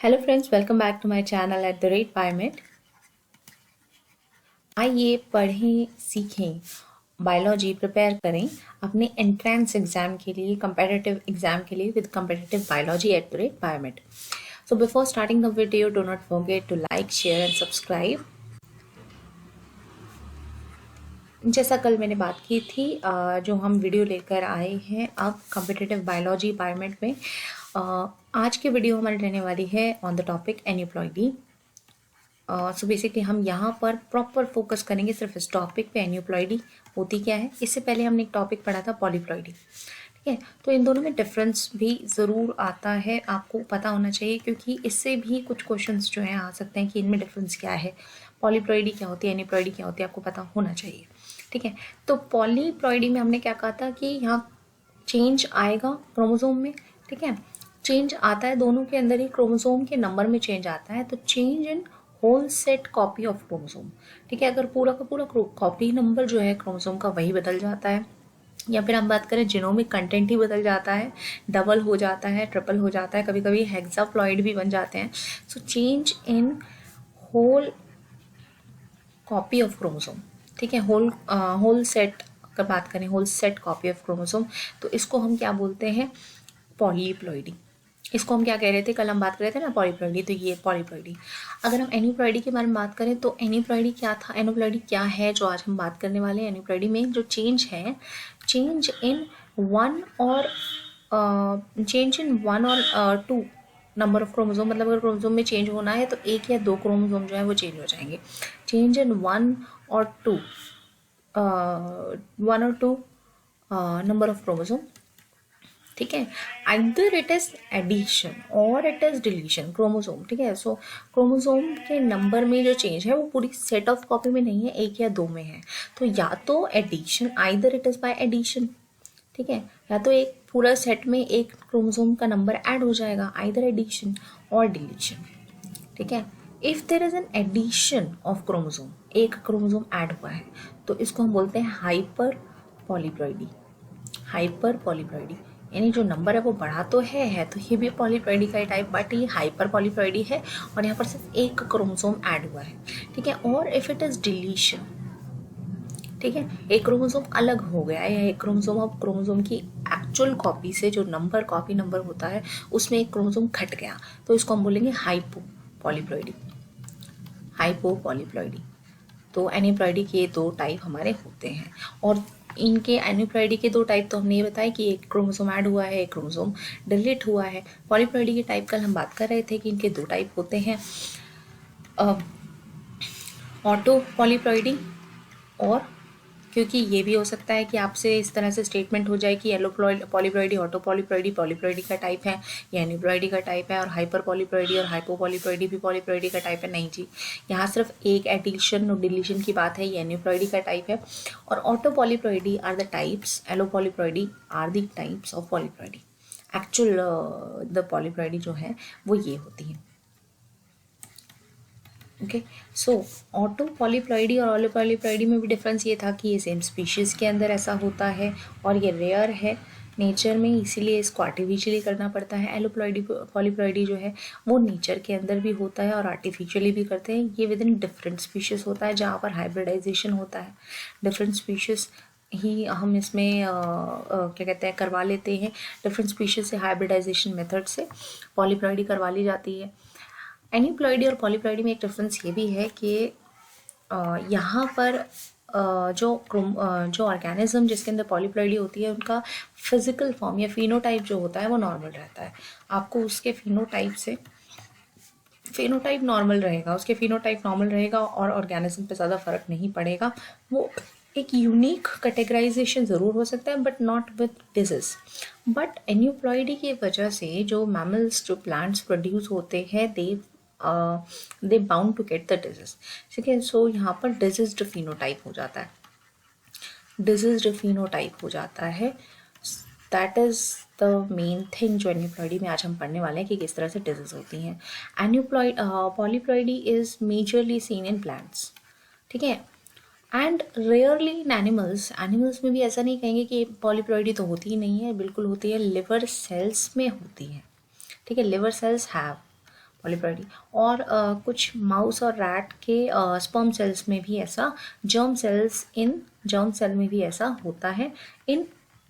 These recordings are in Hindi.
Hello friends, welcome back to my channel @Pymet। आइए पढ़ें सीखें, बायोलॉजी प्रिपेयर करें अपने एंट्रेंस एग्जाम के लिए, competitive एग्जाम के लिए with competitive biology @Pymet। So before starting the video, do not forget to like, share and subscribe। जैसा कल मैंने बात की थी, जो हम वीडियो लेकर आए हैं अब competitive biology Pymet में, आज की वीडियो हमारी रहने वाली है on the topic aneuploidy. So basically हम यहाँ पर प्रॉपर फोकस करेंगे सिर्फ इस टॉपिक पे, एन्यूप्लॉइडी होती क्या है। इससे पहले हमने एक टॉपिक पढ़ा था पॉलीप्लॉइडी, ठीक है। तो इन दोनों में डिफरेंस भी ज़रूर आता है, आपको पता होना चाहिए, क्योंकि इससे भी कुछ क्वेश्चंस जो हैं आ सकते हैं कि इनमें डिफरेंस क्या है, पॉलीप्लॉइडी क्या होती है, एन्यूप्लॉइडी क्या होती है, आपको पता होना चाहिए, ठीक है। तो पॉलीप्लॉइडी में हमने क्या कहा था कि यहाँ चेंज आएगा क्रोमोसोम में, ठीक है। चेंज आता है दोनों के अंदर ही, क्रोमोसोम के नंबर में चेंज आता है, तो change in whole set copy of chromosome, ठीक है। अगर पूरा का पूरा कॉपी नंबर जो है क्रोमोसोम का वही बदल जाता है, या फिर हम बात करें जीनोमिक कंटेंट ही बदल जाता है, डबल हो जाता है, ट्रिपल हो जाता है, कभी कभी हेक्साप्लॉइड भी बन जाते हैं। So change in whole copy of chromosome, ठीक है। होल सेट, अगर बात करें whole set copy of chromosome, तो इसको हम क्या बोलते हैं, पॉलीप्लॉइडी। इसको हम क्या कह रहे थे, कल हम बात कर रहे थे ना पॉलीप्लॉइडी, तो ये पॉलीप्लॉइडी। अगर हम एन्यूप्लॉइडी के बारे में बात करें तो एन्यूप्लॉइडी क्या था, एन्यूप्लॉइडी क्या है जो आज हम बात करने वाले हैं। एन्यूप्लॉइडी में जो चेंज है, चेंज इन वन और टू नंबर ऑफ क्रोमोसोम, मतलब अगर क्रोमोसोम में चेंज होना है तो एक या दो क्रोमोसोम जो है वो चेंज हो जाएंगे। चेंज इन वन और टू नंबर ऑफ क्रोमोसोम, ठीक है। आइदर इट इज एडिशन और इट इज डिलीशन क्रोमोसोम, ठीक है। सो क्रोमोसोम के नंबर में जो चेंज है वो पूरी सेट ऑफ कॉपी में नहीं है, एक या दो में है। तो या तो addition, either it is by addition, ठीक है, या तो एक पूरा सेट में एक क्रोमोसोम का नंबर ऐड हो जाएगा, आइदर एडिशन और डिलीशन, ठीक है। If there is an addition of chromosome, एक क्रोमोसोम ऐड हुआ है, तो इसको हम बोलते हैं हाइपर पॉलीप्लॉइडी। हाइपर पॉलीप्लॉइडी यानी जो नंबर है वो बढ़ा तो है तो ये भी पॉलीप्लॉइडी का टाइप, बट ये हाइपर पॉलीप्लॉइडी है और यहाँ पर सिर्फ एक क्रोमोसोम ऐड हुआ है, ठीक है। और इफ इट इज डिलीशन, ठीक है, एक क्रोमोसोम अलग हो गया है, या एक क्रोमोसोम अब क्रोमोसोम की एक्चुअल कॉपी से जो नंबर, कॉपी नंबर होता है उसमें एक क्रोमोसोम घट गया, तो इसको हम बोलेंगे हाइपो पॉलीप्लॉइडी। Hypo polyploidy. तो एन्यूप्लॉइडी के दो टाइप हमारे होते हैं, और इनके एन्यूप्लॉइडी के दो टाइप तो हमने ये बताया कि एक क्रोमोसोम ऐड हुआ है, एक क्रोमोसोम डिलीट हुआ है। पॉलीप्लॉइडी के टाइप कल हम बात कर रहे थे कि इनके दो टाइप होते हैं, ऑटो पॉलीप्लॉइडी, और क्योंकि ये भी हो सकता है कि आपसे इस तरह से स्टेटमेंट हो जाए कि allopolyploidy, autopolyploidy polyploidy का टाइप है, या एन्यूप्लॉइडी का टाइप है, और हाइपर पॉलीप्लॉइडी और हाइपो पॉलीप्लॉइडी भी पॉलीप्लॉइडी का टाइप है। नहीं जी, यहाँ सिर्फ एक एडिशन और डिलीशन की बात है, ये एन्यूप्लॉइडी का टाइप है। और autopolyploidy are the types, allopolyploidy are the types of polyploidy. Actual the polyploidy जो है वो ये होती है, ओके। सो ऑटो पॉलीप्लॉइडी और ऑलो पॉलीप्लॉइडी में भी डिफरेंस ये था कि ये सेम स्पीशीज़ के अंदर ऐसा होता है और ये रेयर है नेचर में, इसीलिए इसको आर्टिफिशियली करना पड़ता है। एलो पॉलीप्लॉइडी जो है वो नेचर के अंदर भी होता है और आर्टिफिशियली भी करते हैं। ये विद इन डिफरेंट स्पीशीज़ होता है, जहाँ पर हाइब्रिडाइजेशन होता है, डिफरेंट स्पीशीज़ ही हम इसमें क्या कहते हैं करवा लेते हैं। डिफरेंट स्पीशीज़ से हाइब्रिडाइजेशन मेथड से पॉलीप्लॉइडी करवा ली जाती है। एन्यूप्लॉइडी और पॉलीप्लॉइडी में एक डिफरेंस ये भी है कि यहाँ पर जो ऑर्गेनिज्म जिसके अंदर पॉलीप्लॉइडी होती है उनका फिजिकल फॉर्म या फिनोटाइप जो होता है वो नॉर्मल रहता है। आपको उसके फिनोटाइप नॉर्मल रहेगा, उसके फिनोटाइप नॉर्मल रहेगा और ऑर्गेनिज्म पे ज़्यादा फर्क नहीं पड़ेगा। वो एक यूनिक कैटेगराइजेशन ज़रूर हो सकता है, but not with disease. But aneuploidy की वजह से जो मैमल्स, जो प्लांट्स प्रोड्यूस होते हैं, they bound to get the disease, ठीक है। सो यहाँ पर डिजीज्ड फिनोटाइप हो जाता है, डिजीज्ड फिनोटाइप हो जाता है। That is the main thing जो एन्यूप्लॉइडी में आज हम पढ़ने वाले हैं कि किस तरह से डिजीज होती हैं। Polyploidy is majorly seen in plants, ठीक है, and rarely in animals. Animals में भी ऐसा नहीं कहेंगे कि पॉलीप्लॉइडी तो होती ही नहीं है, बिल्कुल होती है, लिवर सेल्स में होती है, ठीक है। Liver cells have polyploidy. और कुछ माउस और रैट के स्पर्म सेल्स में भी ऐसा, जर्म सेल में भी ऐसा होता है। इन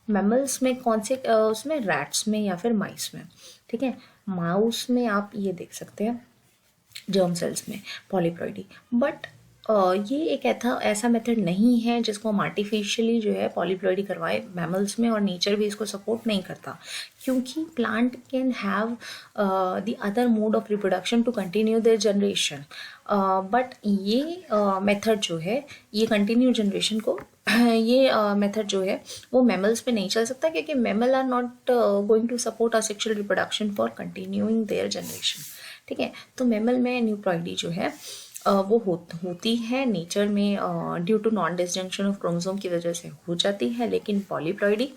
मैमल्स में कौन से उसमें, रैट्स में या फिर माइस में, ठीक है। माउस में आप ये देख सकते हैं जर्म सेल्स में पॉलीप्लॉइडी। बट ये एक ऐसा मेथड नहीं है जिसको हम आर्टिफिशियली जो है पॉलीप्लॉइडी करवाए मैमल्स में, और नेचर भी इसको सपोर्ट नहीं करता, क्योंकि plant can have the other mode of reproduction to continue their generation. But ये मेथड जो है, ये कंटिन्यू जनरेशन को ये मेथड जो है वो मैमल्स पे नहीं चल सकता, क्योंकि mammal are not going to support asexual reproduction for continuing their generation, ठीक है। तो मैमल में एन्यूप्लॉइडी जो है वो होती है नेचर में, due to non disjunction of chromosome की वजह से हो जाती है, लेकिन पॉलीप्लॉइडी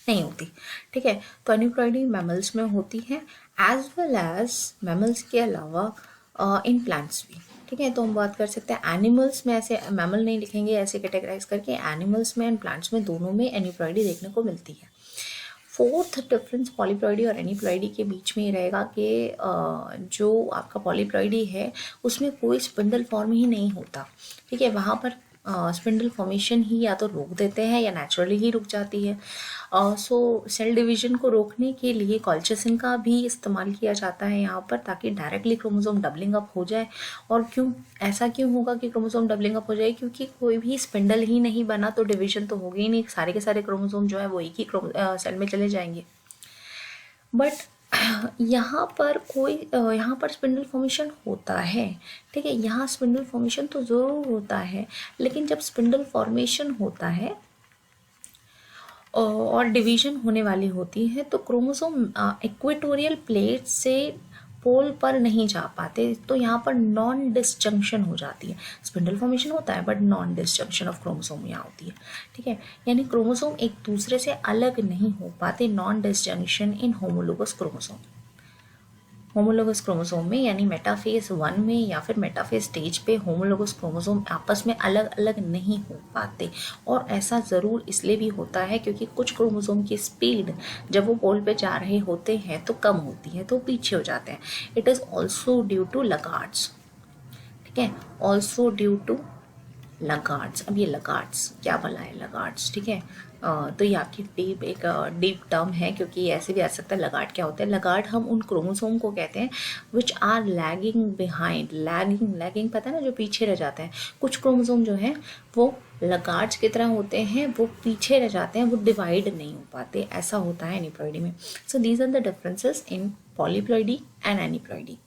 नहीं होती, ठीक है। तो एन्यूप्लॉइडी मैमल्स में होती है, एज वेल एज मैमल्स के अलावा इन प्लांट्स भी, ठीक है। तो हम बात कर सकते हैं एनिमल्स में, ऐसे मैमल नहीं लिखेंगे ऐसे कैटेगराइज करके, एनिमल्स में एंड प्लांट्स में दोनों में एन्यूप्लॉइडी देखने को मिलती है। फोर्थ डिफरेंस पॉलीप्लॉइडी और एनीप्लॉइडी के बीच में ये रहेगा कि जो आपका पॉलीप्लॉइडी है उसमें कोई स्पिंडल फॉर्म ही नहीं होता, ठीक है। वहाँ पर स्पिंडल फॉर्मेशन ही या तो रोक देते हैं या नेचुरली ही रुक जाती है। सो सेल डिवीजन को रोकने के लिए कॉल्चिसिन का भी इस्तेमाल किया जाता है यहाँ पर, ताकि डायरेक्टली क्रोमोसोम डबलिंग अप हो जाए। और ऐसा क्यों होगा कि क्रोमोसोम डबलिंग अप हो जाए, क्योंकि कोई भी स्पिंडल ही नहीं बना तो डिवीजन तो होगी ही नहीं, सारे के सारे क्रोमोसोम जो है वो एक ही सेल में चले जाएंगे। बट यहाँ पर स्पिंडल फॉर्मेशन होता है, ठीक है। यहाँ स्पिंडल फॉर्मेशन तो ज़रूर होता है, लेकिन जब स्पिंडल फॉर्मेशन होता है और डिवीजन होने वाली होती है तो क्रोमोसोम इक्वेटोरियल प्लेट से पोल पर नहीं जा पाते, तो यहाँ पर नॉन डिसजंक्शन हो जाती है। स्पिंडल फॉर्मेशन होता है but non disjunction of chromosome यहाँ होती है, ठीक है। यानी क्रोमोसोम एक दूसरे से अलग नहीं हो पाते, नॉन डिसजंक्शन इन होमोलोगस क्रोमोसोम। होमोलोगस क्रोमोसोम में यानी मेटाफेज 1 में या फिर मेटाफेज स्टेज पे होमोलोगस क्रोमोसोम आपस में अलग अलग नहीं हो पाते। और ऐसा ज़रूर इसलिए भी होता है क्योंकि कुछ क्रोमोसोम की स्पीड जब वो पोल पे जा रहे होते हैं तो कम होती है, तो पीछे हो जाते हैं। It is also due to laggards, ठीक है, ऑल्सो ड्यू टू लगार्ड्स। अब ये लगार्ड्स क्या भला है, लगार्ड्स, ठीक है। तो ये आपकी डीप टर्म है, क्योंकि ऐसे भी आ सकता है लगार्ड क्या होता है। लगार्ड हम उन क्रोमोसोम को कहते हैं which are lagging behind, lagging पता है ना, जो पीछे रह जाते हैं। कुछ क्रोमोसोम जो हैं वो लगार्ड्स की तरह होते हैं, वो पीछे रह जाते हैं, वो डिवाइड नहीं हो पाते, ऐसा होता है एनीप्लॉइडी में। So these are the differences in polyploidy and aneuploidy.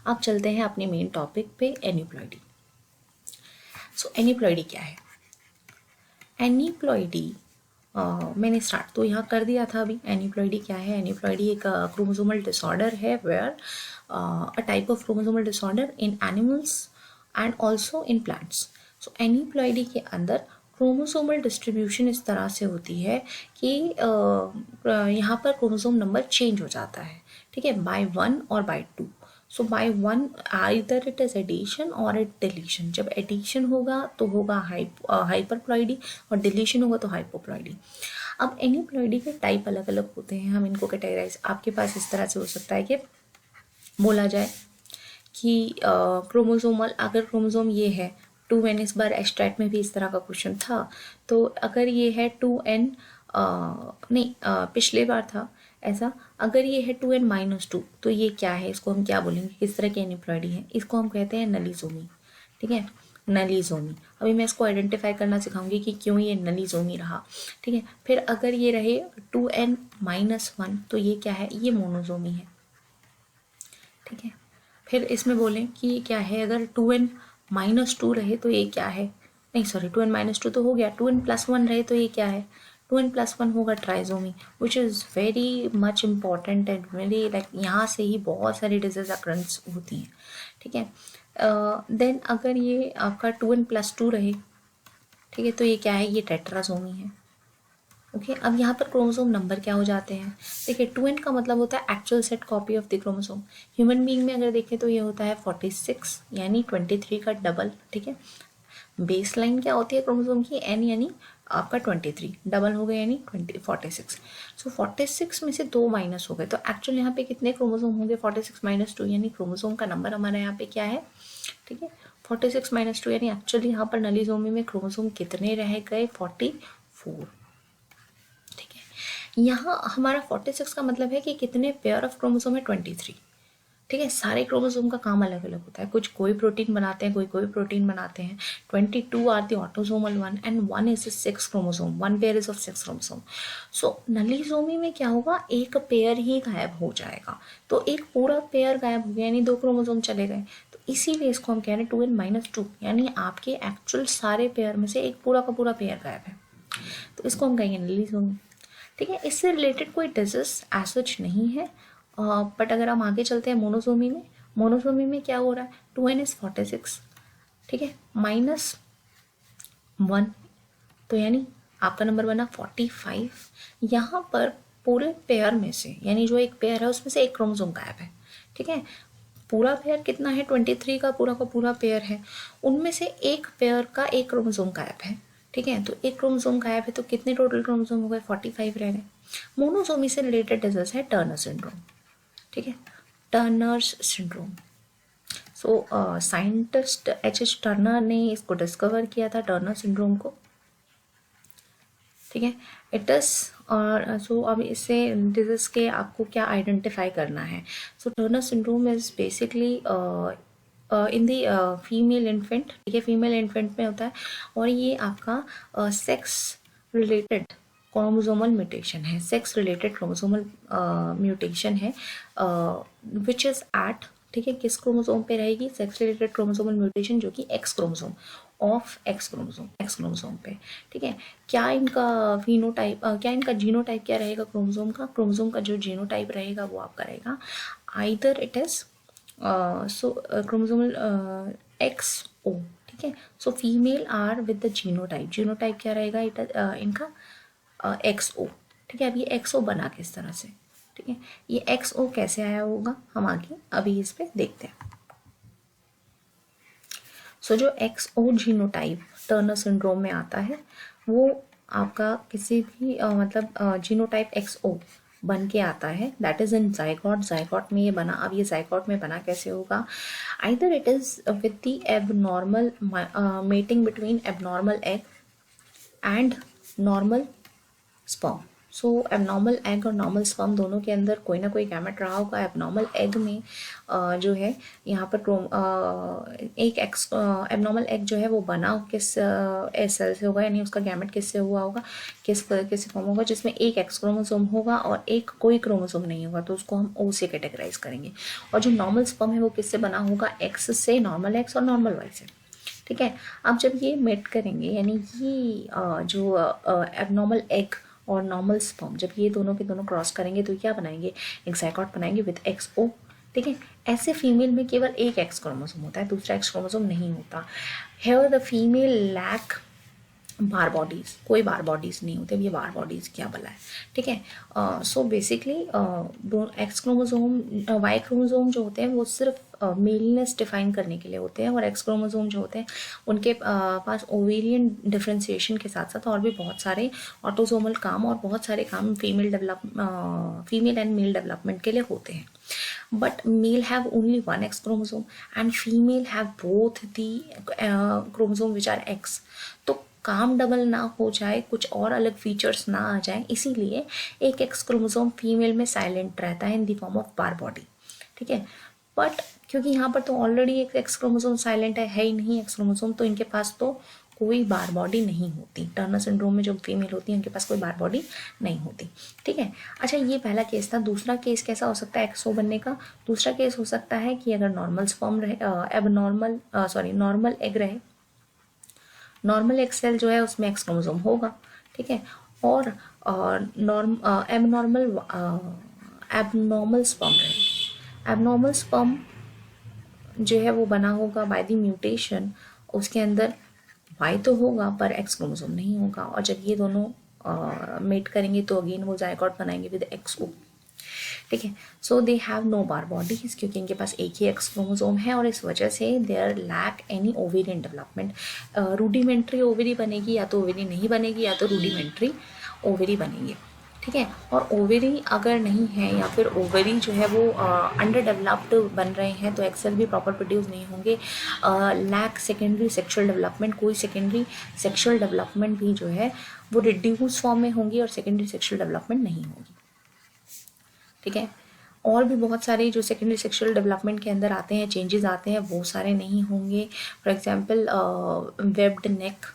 अब चलते हैं अपने मेन टॉपिक पे, एनीप्लॉइडी। सो एनीप्लॉइडी क्या है? एनीप्लॉइडी मैंने स्टार्ट तो यहाँ कर दिया था अभी। एनीप्लॉइडी क्या है? एनीप्लॉइडी एक क्रोमोसोमल डिसऑर्डर है, where a type of chromosomal disorder in animals and also in plants. So aneuploidy के अंदर क्रोमोसोमल डिस्ट्रीब्यूशन इस तरह से होती है कि यहाँ पर क्रोमोसोम नंबर चेंज हो जाता है, ठीक है, बाय 1 और by 2। So by 1 either it is addition और इट डिलीशन। जब एडिशन होगा तो होगा हाइपरप्लॉइडी और डिलीशन होगा तो हाइपोप्लॉइडी। अब एनीप्लॉइडी के टाइप अलग अलग होते हैं, हम इनको कैटेगराइज आपके पास इस तरह से हो सकता है कि बोला जाए कि क्रोमोसोमल, अगर क्रोमोसोम ये है 2n, इस बार एस्ट्रेट में भी इस तरह का क्वेश्चन था, तो अगर ये है 2n नहीं पिछले बार था ऐसा, अगर ये है 2n-2 तो ये क्या है, इसको हम क्या बोलेंगे, किस तरह की एनीप्लॉइडी है? इसको हम कहते हैं नलीजोमी, ठीक है, नलीजोमी। अभी मैं इसको आइडेंटिफाई करना सिखाऊंगी कि क्यों ये नलीजोमी रहा, ठीक है। फिर अगर ये रहे 2n-1 तो ये क्या है, ये मोनोजोमी है, ठीक है। फिर इसमें बोलें कि ये क्या है, अगर 2n-2 रहे तो ये क्या है, नहीं सॉरी 2n-2 तो हो गया, 2n+1 रहे तो ये क्या है, 2n+1 होगा trisomy, which is very much important and very like यहाँ से ही बहुत सारी डिजीज अक्रंस होती हैं, ठीक है। देन अगर ये आपका 2n+2 रहे, ठीक है, तो ये क्या है, ये टेट्राजोमी है, ओके। अब यहाँ पर क्रोमोसोम नंबर क्या हो जाते हैं, देखिए 2n का मतलब होता है actual set copy of the chromosome. Human being में अगर देखें तो ये होता है 46 यानी 23 का डबल, ठीक है। बेस लाइन क्या होती है क्रोमोसोम की, n यानी आपका 23, डबल हो गया यानी 46। सो 46 में से 2 माइनस हो गए, तो एक्चुअली यहाँ पे कितने क्रोमोसोम होंगे? 46 माइनस 2, यानी क्रोमोसोम का नंबर हमारा यहाँ पे क्या है? ठीक है, 46 माइनस 2, यानी एक्चुअली यहाँ पर नलीजोमी में क्रोमोसोम कितने रह गए? 44। ठीक है, यहाँ हमारा 46 का मतलब है कि कितने पेयर ऑफ क्रोमोसोम है? 23। ठीक है, सारे क्रोमोसोम का काम अलग अलग होता है, कुछ कोई प्रोटीन बनाते हैं, कोई प्रोटीन बनाते हैं। 22 are the autosomal one and 1 is 6 chromosome, 1 pair is of 6 chromosome. So nullisomy में क्या होगा? एक पेयर ही गायब हो जाएगा, तो एक पूरा पेयर गायब हो गया यानी 2 क्रोमोसोम चले गए, तो इसीलिए इसको हम कह रहे हैं 2n-2, यानी आपके एक्चुअल सारे पेयर में से एक पूरा का पूरा पेयर गायब है, तो इसको हम कहेंगे नलीजोमी। ठीक है, इससे रिलेटेड कोई डिजीज एज सच नहीं है, बट अगर हम आगे चलते हैं मोनोसोमी में, मोनोसोमी में क्या हो रहा है? 2n इज 46, ठीक है, -1, तो यानी आपका नंबर बना 45। यहाँ पर पूरे पेयर में से, यानी जो एक पेयर है उसमें से एक क्रोमोसोम गायब है। ठीक है, पूरा पेयर कितना है? 23 का पूरा पेयर है, उनमें से एक पेयर का एक क्रोमोसोम गायब है। ठीक है, तो एक क्रोमोसोम गायब है, तो कितने टोटल क्रोमोसोम हो गए? 45 रह गए। मोनोसोमी से रिलेटेड डिजीज है टर्नर सिंड्रोम। ठीक है, Turners syndrome. So scientist H.H. Turner ने इसको डिस्कवर किया था, टर्नर सिंड्रोम को। ठीक है, इट इज, और सो अब इससे डिजीज के आपको क्या आइडेंटिफाई करना है? So Turner syndrome is basically in the female infant. ठीक है, फीमेल इन्फेंट में होता है, और ये आपका सेक्स रिलेटेड क्रोमोसोमल म्यूटेशन है, सेक्स रिलेटेड क्रोमोसोमल म्यूटेशन है, विच इज एट, ठीक है, किस क्रोमोसोम पे रहेगी? सेक्स रिलेटेड क्रोमोसोमल म्यूटेशन जो कि x chromosome of x chromosome पे। ठीक है, क्या इनका फिनोटाइप, क्या इनका जीनोटाइप क्या रहेगा? क्रोमोसोम का जो जीनोटाइप रहेगा वो आपका रहेगा either it is chromosomal XO। ठीक है, so female are with the genotype क्या रहेगा? इनका XO। ठीक है, अब ये XO बना किस तरह से? ठीक है, ये XO कैसे आया होगा हम आगे अभी इस पे देखते हैं। सो जो XO जीनोटाइप टर्नर सिंड्रोम में आता है वो आपका किसी भी मतलब जीनोटाइप XO बन के आता है, दैट इज इन जाइगोट में ये बना। अब ये जाइगोट में बना कैसे होगा? Either it is with the abnormal mating between abnormal egg and normal sperm. So abnormal egg और नॉर्मल स्पर्म दोनों के अंदर कोई ना कोई गैमेट रहा होगा। एबनॉर्मल एग में जो है यहाँ पर एक एबनॉर्मल एग जो है वो बना किस सेल से होगा, यानी उसका गैमेट किससे हुआ होगा, किस फॉर्म होगा, जिसमें एक एक्स क्रोमोसोम होगा और एक कोई क्रोमोसोम नहीं होगा, तो उसको हम O से कैटेगराइज करेंगे। और जो नॉर्मल स्पर्म है वो किससे बना होगा? एक्स से, नॉर्मल एक्स और नॉर्मल वाई से। ठीक है, अब जब ये मेट करेंगे, यानी ये जो एबनॉर्मल एग और नॉर्मल स्पर्म जब ये दोनों के दोनों क्रॉस करेंगे तो क्या बनाएंगे? एक जाइगोट बनाएंगे विद XO। ठीक है, ऐसे फीमेल में केवल एक एक्स क्रोमोसोम होता है, दूसरा एक्स क्रोमोसोम नहीं होता। Here the female lack Barr bodies, कोई बार बॉडीज नहीं होते। ये बार बॉडीज क्या भला है? ठीक है, so basically X chromosome, Y chromosome जो होते हैं वो सिर्फ मेलनेस डिफाइन करने के लिए होते हैं, और एक्स क्रोमोसोम जो होते हैं उनके पास ओवेरियन डिफ्रेंसिएशन के साथ साथ और भी बहुत सारे ऑटोसोमल काम और बहुत सारे काम फीमेल एंड मेल डेवलपमेंट के लिए होते हैं। But male have only one X chromosome and female have both the chromosome which are X। तो काम डबल ना हो जाए, कुछ और अलग फीचर्स ना आ जाए, इसीलिए एक एक्स क्रोमोसोम फीमेल में साइलेंट रहता है in the form of bar body. ठीक है, बट क्योंकि यहाँ पर तो ऑलरेडी एक एक्स क्रोमोसोम साइलेंट है ही नहीं एक्स क्रोमोसोम, तो इनके पास तो कोई बार बॉडी नहीं होती। टर्नर सिंड्रोम में जो फीमेल होती है उनके पास कोई बार बॉडी नहीं होती। ठीक है, अच्छा ये पहला केस था। दूसरा केस कैसा हो सकता है XO बनने का? दूसरा केस हो सकता है कि अगर नॉर्मल स्पर्म रहे, नॉर्मल एग रहे, नॉर्मल एग सेल जो है उसमें एक्स क्रोमोसोम होगा। ठीक है, और एबनॉर्मल स्पर्म रहे, एबनॉर्मल स्पर्म जो है वो बना होगा बाय द म्यूटेशन, उसके अंदर वाई तो होगा पर एक्स क्रोमोसोम नहीं होगा, और जब ये दोनों मेट करेंगे तो अगेन वो जाइगोट बनाएंगे विद XO। ठीक है। So they have no Barr bodies, क्योंकि इनके पास एक ही एक्स क्रोमोसोम है और इस वजह से there lack any ovarian development. Rudimentary ovary बनेगी, या तो ओवेरी नहीं बनेगी या तो रूडिमेंट्री ओवेरी बनेगी, ठीक है। और ओवेरी अगर नहीं है या फिर ओवेरी जो है वो अंडर डेवलप्ड बन रहे हैं तो एक्सेल भी प्रॉपर प्रोड्यूस नहीं होंगे। लैक सेकेंडरी सेक्सुअल डेवलपमेंट, कोई सेकेंडरी सेक्सुअल डेवलपमेंट भी जो है वो रिड्यूस फॉर्म में होंगी और सेकेंडरी सेक्सुअल डेवलपमेंट नहीं होगी, ठीक है। और भी बहुत सारे जो सेकेंडरी सेक्सुअल डेवलपमेंट के अंदर आते हैं, चेंजेस आते हैं, वो सारे नहीं होंगे। फॉर एग्जांपल वेब्ड नेक,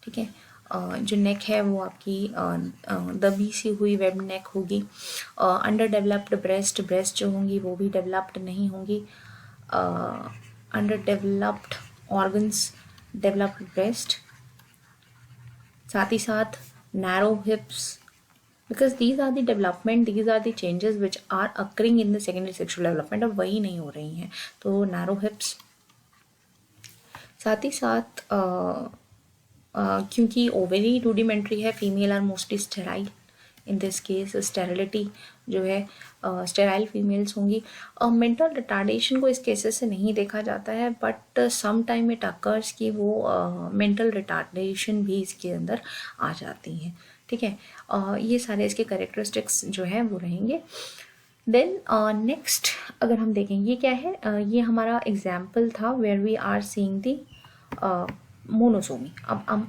ठीक है। जो नेक है वो आपकी दबी सी हुई वेब नेक होगी। अंडर डेवलप्ड ब्रेस्ट, ब्रेस्ट जो होंगी वो भी डेवलप्ड नहीं होंगी। Under developed organs, developed breast, साथ ही साथ narrow हिप्स, because these are the development, these are the changes which are occurring in the secondary sexual development, अब वही नहीं हो रही हैं। तो नैरो हिप्स, साथ ही साथ क्योंकि ओवेरी रूडिमेंट्री है, female are mostly sterile, in this case sterility जो है स्टेराइल फीमेल्स होंगी। मेंटल रिटार्डेशन को इस केसेस से नहीं देखा जाता है, but some time it occurs कि वो मेंटल रिटार्डेशन भी इसके अंदर आ जाती हैं, ठीक है। ये सारे इसके करेक्टरिस्टिक्स जो है वो रहेंगे। देन नेक्स्ट अगर हम देखेंगे ये क्या है, ये हमारा एग्जाम्पल था where we are seeing the monosomy. अब हम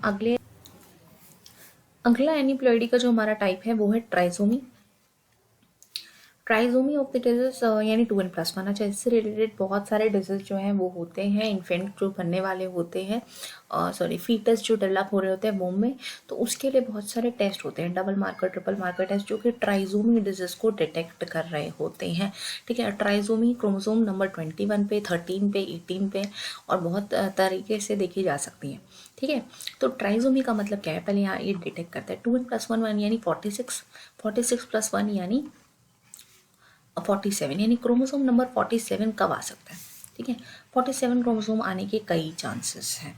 अगला एनीप्लॉइडी का जो हमारा टाइप है वो है trisomy. Trisomy of the disease यानी 2n+1। अच्छा, इससे रिलेटेड बहुत सारे डिजीज जो हैं वो होते हैं, इन्फेंट जो बनने वाले होते हैं, फीटस जो डेवलप हो रहे होते हैं वोम में, तो उसके लिए बहुत सारे टेस्ट होते हैं, double marker, triple marker test, जो कि ट्राइसोमी डिजीज को डिटेक्ट कर रहे होते हैं, ठीक है। ट्राइसोमी क्रोमोसोम नंबर 21 पे, 13 पे, 18 पे और बहुत तरीके से देखी जा सकती है, ठीक है। तो ट्राइसोमी का मतलब क्या है, पहले यहाँ ये डिटेक्ट करते हैं। 2n+1 यानी 46, 46+1 यानी 47, यानी क्रोमोसोम नंबर 47 कब आ सकता है, ठीक है। 47 क्रोमोसोम आने के कई चांसेस हैं।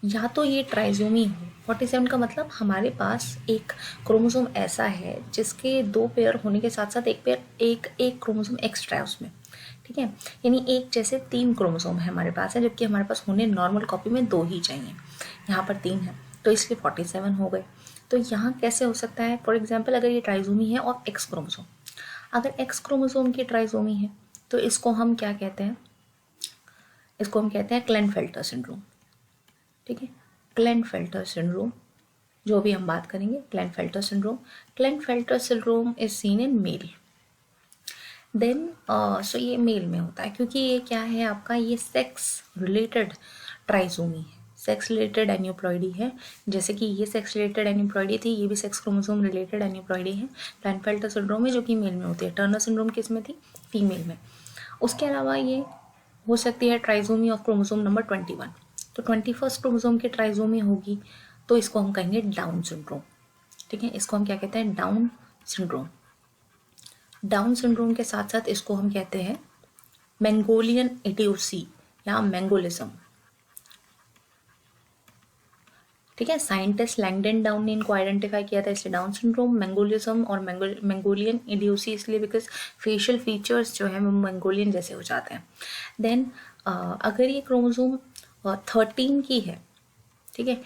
या तो ये ट्राइसोमी हो, 47 का मतलब हमारे पास एक क्रोमोसोम ऐसा है जिसके 2 पेयर होने के साथ साथ एक क्रोमोसोम एक्स्ट्रा है उसमें, ठीक है। यानी एक जैसे 3 क्रोमोसोम है हमारे पास है, जबकि हमारे पास होने नॉर्मल कॉपी में 2 ही चाहिए, यहाँ पर 3 है, तो इसलिए 47 हो गए। तो यहाँ कैसे हो सकता है, फॉर एग्जाम्पल अगर ये ट्राइसोमी है और एक्स क्रोमोसोम, अगर एक्स क्रोमोसोम की ट्राइसोमी है तो इसको हम क्या कहते हैं, इसको हम कहते हैं क्लेनफेल्टर सिंड्रोम, ठीक है। क्लेनफेल्टर सिंड्रोम जो भी हम बात करेंगे, Klinefelter syndrome. Klinefelter syndrome is seen in male. Then so ये मेल में होता है, क्योंकि ये क्या है आपका, ये सेक्स रिलेटेड ट्राइसोमी है, सेक्स रिलेटेड एन्यूप्लॉइडी है। जैसे कि ये सेक्स रिलेटेड एन्यूप्लॉइडी थी, ये भी सेक्स क्रोमोसोम रिलेटेड एन्यूप्लॉइडी है। क्लेनफेल्टर सिंड्रोम में जो कि मेल में होती है, टर्नर सिंड्रोम किस में थी, फीमेल में। उसके अलावा ये हो सकती है ट्राइसोमी ऑफ क्रोमोसोम नंबर 21, तो 21 क्रोमोसोम की ट्राइसोमी होगी तो इसको हम कहेंगे डाउन सिंड्रोम, ठीक है। इसको हम क्या कहते हैं, डाउन सिंड्रोम। डाउन सिंड्रोम के साथ साथ इसको हम कहते हैं मेंगोलियन इडियोसी या मेंगोलिज्म, ठीक है। साइंटिस्ट लैंगडन डाउन ने इनको आइडेंटिफाई किया था, इसलिए डाउन सिंड्रोम, मेंगोलिज्म और मेंगोलियन इडियोसी इसलिए बिकॉज फेशियल फीचर्स जो है वो मेंगोलियन जैसे हो जाते हैं। देन अगर ये क्रोमोसोम 13 की है, ठीक है,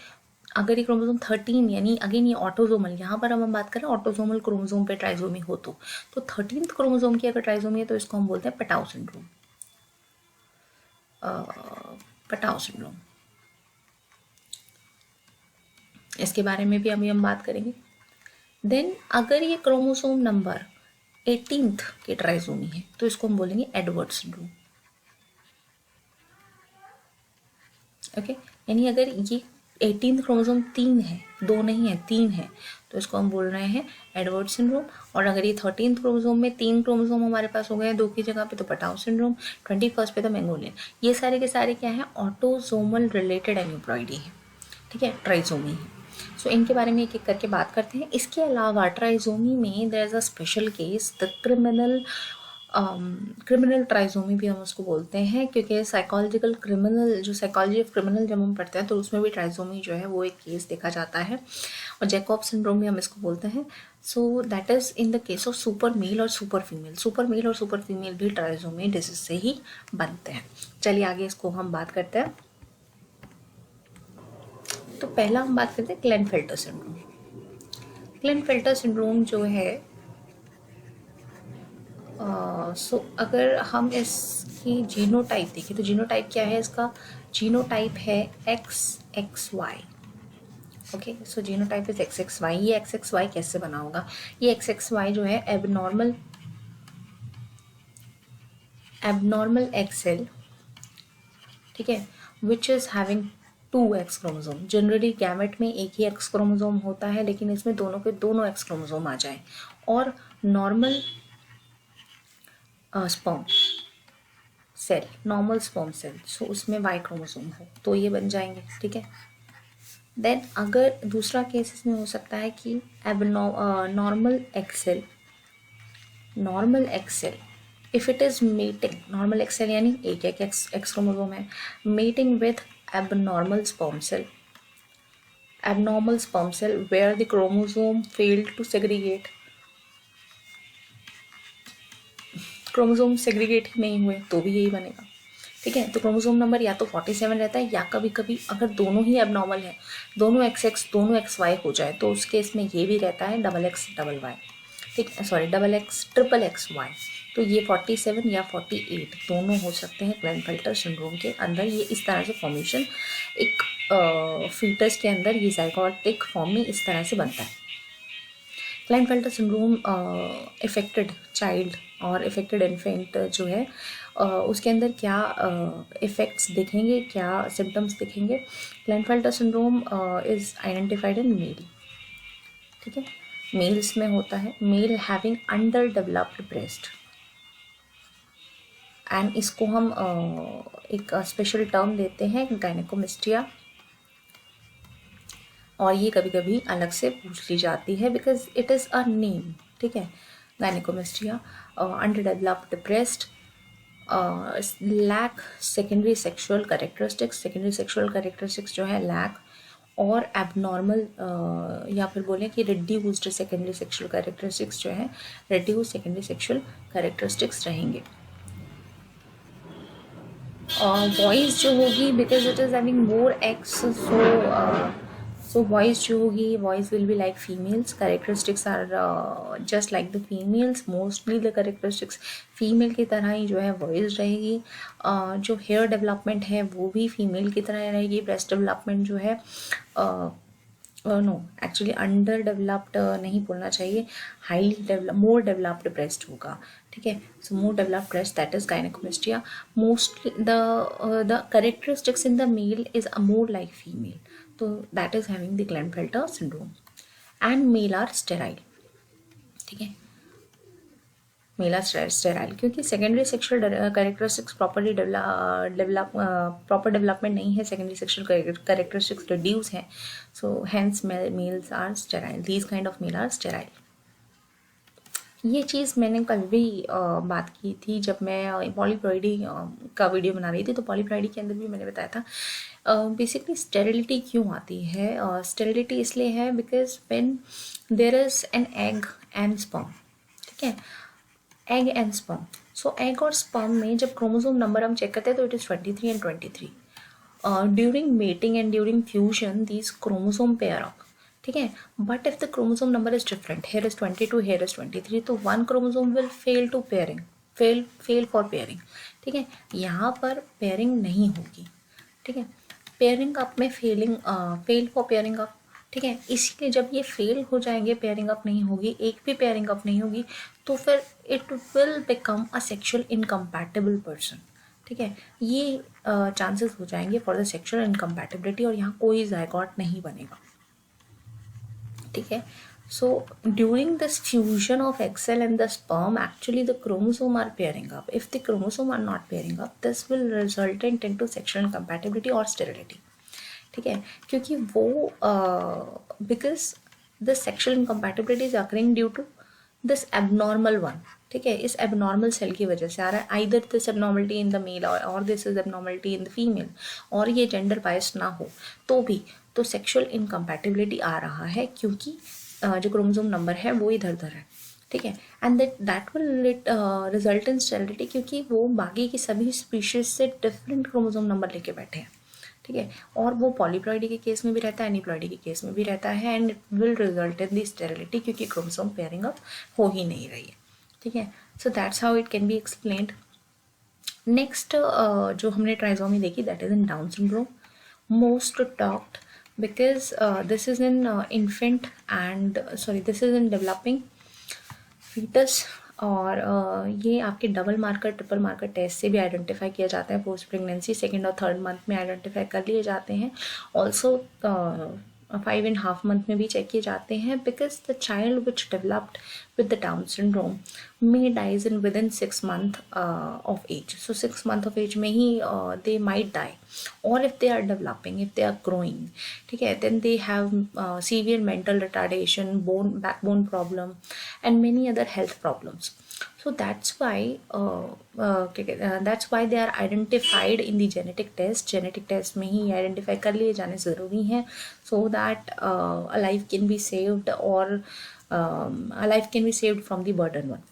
अगर ये क्रोमोसोम 13 यानी अगेन ये ऑटोजोमल, यहाँ पर हम बात करें ऑटोजोमल क्रोमोसोम पे ट्राइसोमी हो तो 13th क्रोमोसोम की अगर ट्राइसोमी है तो इसको हम बोलते हैं पटाउ सिंड्रोम, पटाउ सिंड्रोम। इसके बारे में भी अभी हम बात करेंगे। देन अगर ये क्रोमोसोम नंबर 18th की ट्राइसोमी है तो इसको हम बोलेंगे एडवर्ड सिंड्रोम, ओके। यानी अगर ये 18th क्रोमोसोम 3 है, 2 नहीं है 3 है, तो इसको हम बोल रहे हैं एडवर्ड सिंड्रोम। और अगर ये 13th क्रोमोसोम में 3 क्रोमोसोम हमारे पास हो गए 2 की जगह पे तो पटाउ सिंड्रोम, 21st पे तो मेंगोलियन। ये सारे के सारे क्या है, ऑटोसोमल रिलेटेड एन्यूप्लॉइडी है, ठीक है, ट्राइसोमी है। सो इनके बारे में एक एक करके बात करते हैं। इसके अलावा ट्राइसोमी में there is a special case, the criminal criminal trisomy भी हम उसको बोलते हैं, क्योंकि साइकोलॉजिकल क्रिमिनल, जो साइकोलॉजी ऑफ क्रिमिनल जब हम पढ़ते हैं तो उसमें भी ट्राइजोमी जो है वो एक केस देखा जाता है, और जैकब सिंड्रोम भी हम इसको बोलते हैं। So that is in the case of super male और सुपर फीमेल। सुपर मेल और सुपर फीमेल भी ट्राइजोमी डिजीज से ही बनते हैं। चलिए आगे इसको हम बात करते हैं। तो पहला हम बात करते हैं क्लेनफेल्टर सिंड्रोम। क्लेनफेल्टर सिंड्रोम जो है, सो अगर हम इसकी जीनोटाइप देखें तो जीनोटाइप क्या है इसका? जीनोटाइप है XXY। Okay, so genotype is XXY। ये XXY कैसे बना होगा? ये XXY जो है एबनॉर्मल एक्सेल, ठीक है, which is having 2X chromosome. Generally gamete में एक ही X क्रोमोसोम होता है, लेकिन इसमें दोनों के दोनों X क्रोमोसोम आ जाए। और normal sperm cell, normal sperm cell, so उसमें Y क्रोमोसोम हो तो ये बन जाएंगे, ठीक है। देन अगर दूसरा केस इसमें हो सकता है कि normal egg cell, if it is mating, normal egg cell यानी एक एक्स क्रोमोसोम है, mating with abnormal sperm cell, where the chromosome failed to segregate, chromosome segregate ही नहीं हुए तो भी यही बनेगा, ठीक है। तो क्रोमोसोम नंबर या तो 47 रहता है, या कभी कभी अगर दोनों ही एबनॉर्मल है, दोनों XX दोनों XY हो जाए तो उस केस में ये भी रहता है XX XY, ठीक है, सॉरी XX XXY। तो ये 47 या 48 दोनों हो सकते हैं क्लेनफेल्टर सिंड्रोम के अंदर। ये इस तरह से फॉर्मेशन एक फीटस के अंदर, ये जाइगोटिक फॉर्म में इस तरह से बनता है। क्लाइनफेल्टर सिंड्रोम इफेक्टेड चाइल्ड और इफेक्टेड इन्फेंट जो है उसके अंदर क्या इफ़ेक्ट्स दिखेंगे, क्या सिम्टम्स दिखेंगे? Klinefelter syndrome is identified in male, ठीक है, मेल्स में होता है। Male having underdeveloped breast, and इसको हम एक स्पेशल टर्म देते हैं गायनेकोमेस्टिया, और ये कभी कभी अलग से पूछ ली जाती है because it is a name, ठीक है। Gynaecomastia, underdeveloped breast, lack secondary sexual characteristics जो है लैक, और एबनॉर्मल या फिर बोलें कि रिड्यूस्ड सेकेंडरी सेक्सुअल कैरेक्टरिस्टिक्स जो है, रिड्यूस्ड सेकेंडरी सेक्सुअल कैरेक्टरिस्टिक्स रहेंगे। वॉइस जो होगी, because it is having more X, so voice जो होगी, voice will be like females, characteristics are just like the females, mostly the characteristics female की तरह ही जो है वॉइस रहेगी। जो हेयर डेवलपमेंट है वो भी फीमेल की तरह रहेगी। ब्रेस्ट डेवलपमेंट जो है नो, एक्चुअली अंडर डेवलप्ड नहीं बोलना चाहिए, highly develop, more developed breast होगा, ठीक है। So more developed breast, that is gynaecomastia. Mostly the characteristics in the male is more like female, तो that is having the Klinefelter syndrome. And male are sterile, ठीक है, मेल आर स्टेराइल, क्योंकि secondary sexual characteristics proper development नहीं है, सेकेंडरी सेक्सुअल कैरेक्टरिस्टिक्स रिड्यूस है, so hence males are sterile, these kind of male are sterile. ये चीज़ मैंने कल भी बात की थी जब मैं पॉलीप्लॉइडी का वीडियो बना रही थी, तो पॉलीप्लॉइडी के अंदर भी मैंने बताया था बेसिकली स्टेरिलिटी क्यों आती है। स्टेरिलिटी इसलिए है because when there is an egg and sperm, ठीक है, egg and sperm. So egg और स्पर्म में जब क्रोमोसोम नंबर हम चेक करते हैं तो it is 23 and 23। During mating and during fusion these chromosome pair up, ठीक है, but if the chromosome number is different, here is 22, here is 23, तो one chromosome will fail to pairing, fail for pairing, ठीक है, यहाँ पर पेयरिंग नहीं होगी, ठीक है, पेयरिंग अप में फेल फॉर पेयरिंग अप, ठीक है। इसलिए जब ये फेल हो जाएंगे, पेयरिंग अप नहीं होगी, एक भी पेयरिंग अप नहीं होगी, तो फिर it will become a sexual incompatible person, ठीक है, ये चांसेस हो जाएंगे फॉर द सेक्सुअल इनकम्पैटिबिलिटी, और यहाँ कोई जायगॉट नहीं बनेगा, ठीक है। So during this fusion of egg cell and the sperm, actually the chromosome are pairing up. If the chromosome are not pairing up, this will resultant into sexual incompatibility or sterility, ठीक है, क्योंकि वो because the sexual incompatibility is occurring due to this abnormal one, ठीक है, इस एबनॉर्मल सेल की वजह से आ रहा है। Either this abnormality in the male और this is abnormality in the female, और ये जेंडर बायस ना हो तो भी तो सेक्सुअल इनकम्पैटिबिलिटी आ रहा है, क्योंकि जो क्रोमोसोम नंबर है वो इधर उधर है। ठीक है, and that will result in sterility, क्योंकि वो बाकी की सभी स्पीशीज से डिफरेंट क्रोमोसोम नंबर लेके बैठे हैं। ठीक है, और वो पॉलीप्लॉइडी के केस में भी रहता है, एनीप्लॉइडी के केस में भी रहता है, and it will result in the sterility, क्योंकि क्रोमोसोम पेयरिंग अप हो ही नहीं रही है। ठीक है, so that's how it can be explained. Next जो हमने ट्राइजोमी देखी, that is in Down syndrome, most talked because this is in infant and this is in developing foetus, और ये आपके double marker triple marker test से भी आइडेंटिफाई किया जाता है। पोस्ट प्रेगनेंसी 2nd और 3rd मंथ में आइडेंटिफाई कर लिए जाते हैं। ऑल्सो 5.5 मंथ में भी चेक किए जाते हैं, because the child which developed with the Down syndrome may dies in within 6 months of age. So 6 months of age में ही they might die, or if they are developing, if they are growing, ठीक है, then they have severe mental retardation, backbone problem and many other health problems. So that's why they are identified in the genetic test. Genetic test में ही identify कर लिए जाने ज़रूरी हैं, so that a life can be saved, or a life can be saved from the burden one.